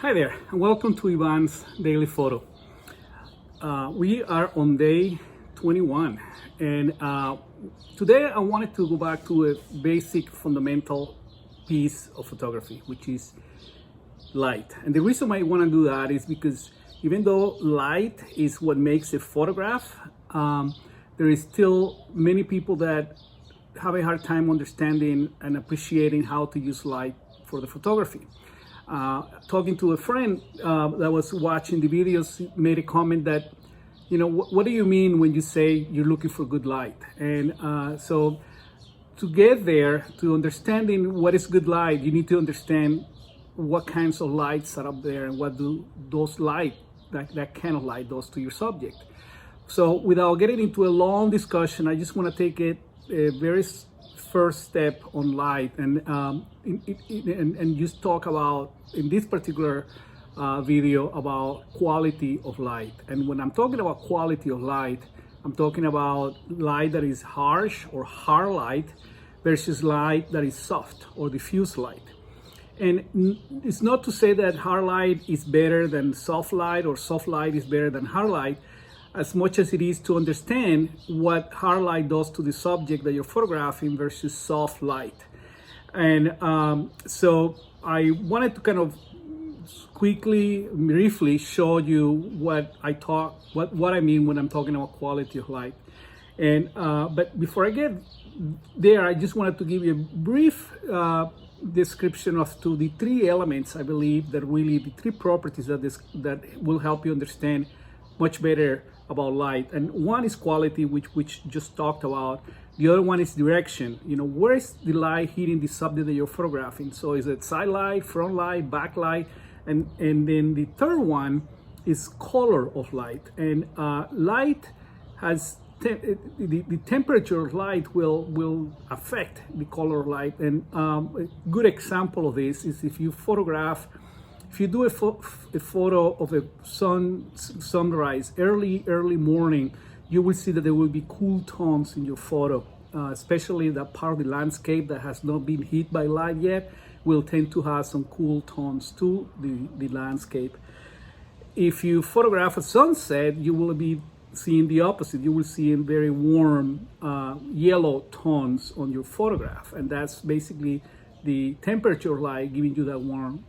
Hi there, and welcome to Ivan's Daily Photo. We are on day 21, and today I wanted to go back to a basic fundamental piece of photography, which is light. And the reason I want to do that is because even though light is what makes a photograph, there is still many people that have a hard time understanding and appreciating how to use light for the photography. Talking to a friend that was watching the videos made a comment that, what do you mean when you say you're looking for good light? And so to get there, to understanding what is good light, you need to understand what kinds of lights are up there and what do those light, that kind of light does to your subject. So without getting into a long discussion, I just want to take it a very first step on light and just talk about, in this particular video, about quality of light. And when I'm talking about quality of light, I'm talking about light that is harsh or hard light versus light that is soft or diffuse light. And it's not to say that hard light is better than soft light or soft light is better than hard light, as much as it is to understand what hard light does to the subject that you're photographing versus soft light. And so I wanted to kind of quickly, briefly show you what I mean when I'm talking about quality of light. And but before I get there, I just wanted to give you a brief description of the three elements, I believe, that really the three properties that will help you understand much better about light. And one is quality, which just talked about. The other one is direction. Where is the light hitting the subject that you're photographing? So is it side light, front light, back light? And then the third one is color of light. And light has the temperature of light will affect the color of light. And a good example of this is if you do a photo of a sunrise early morning, you will see that there will be cool tones in your photo, especially that part of the landscape that has not been hit by light yet will tend to have some cool tones to the landscape. If you photograph a sunset, you will be seeing the opposite. You will see very warm yellow tones on your photograph, and that's basically the temperature of light giving you that warm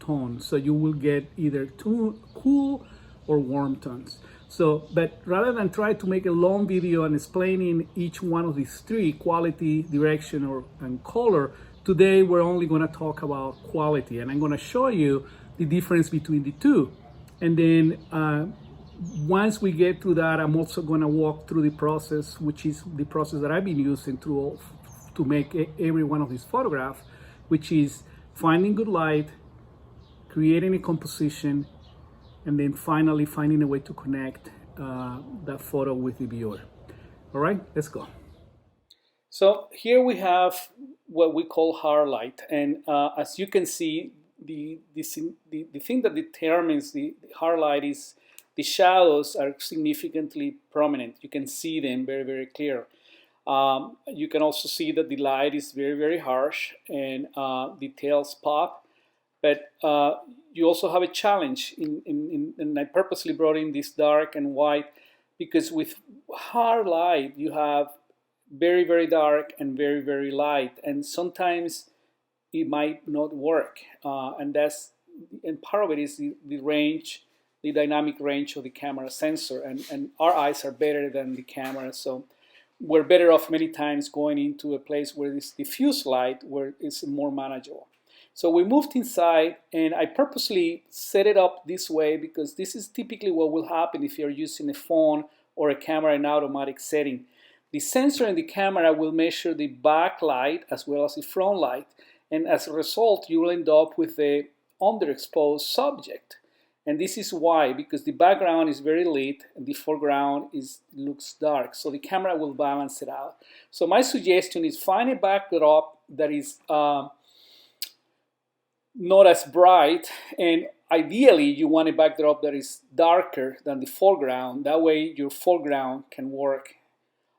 tone. So you will get either too cool or warm tones. So, but rather than try to make a long video and explaining each one of these three, quality, direction, and color, today we're only going to talk about quality, and I'm going to show you the difference between the two. And then once we get to that, I'm also going to walk through the process, which is the process that I've been using to make every one of these photographs, which is finding good light, creating a composition, and then finally finding a way to connect that photo with the viewer. All right, let's go. So here we have what we call hard light, and as you can see, the thing that determines the hard light is the shadows are significantly prominent. You can see them very, very clear. You can also see that the light is very, very harsh and details pop. But you also have a challenge, and I purposely brought in this dark and white, because with hard light you have very, very dark and very, very light, and sometimes it might not work. And part of it is the range, the dynamic range of the camera sensor, and our eyes are better than the camera, so we're better off many times going into a place where this diffuse light, where it's more manageable. So we moved inside, and I purposely set it up this way because this is typically what will happen if you're using a phone or a camera in automatic setting. The sensor in the camera will measure the back light as well as the front light, and as a result you will end up with a underexposed subject. And this is why, because the background is very lit and the foreground looks dark, so the camera will balance it out. So my suggestion is find a backdrop that is not as bright, and ideally you want a backdrop that is darker than the foreground. That way your foreground can work.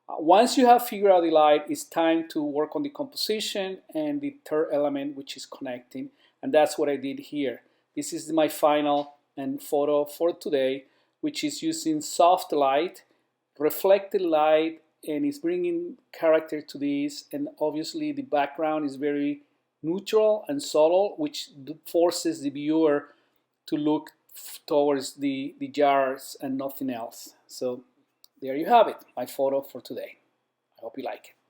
Once you have figured out the light, it's time to work on the composition and the third element, which is connecting, and that's what I did here. This is my final and photo for today, which is using soft light, reflected light, and it's bringing character to this. And obviously the background is very neutral and subtle, which forces the viewer to look towards the jars and nothing else. So there you have it, my photo for today. I hope you like it.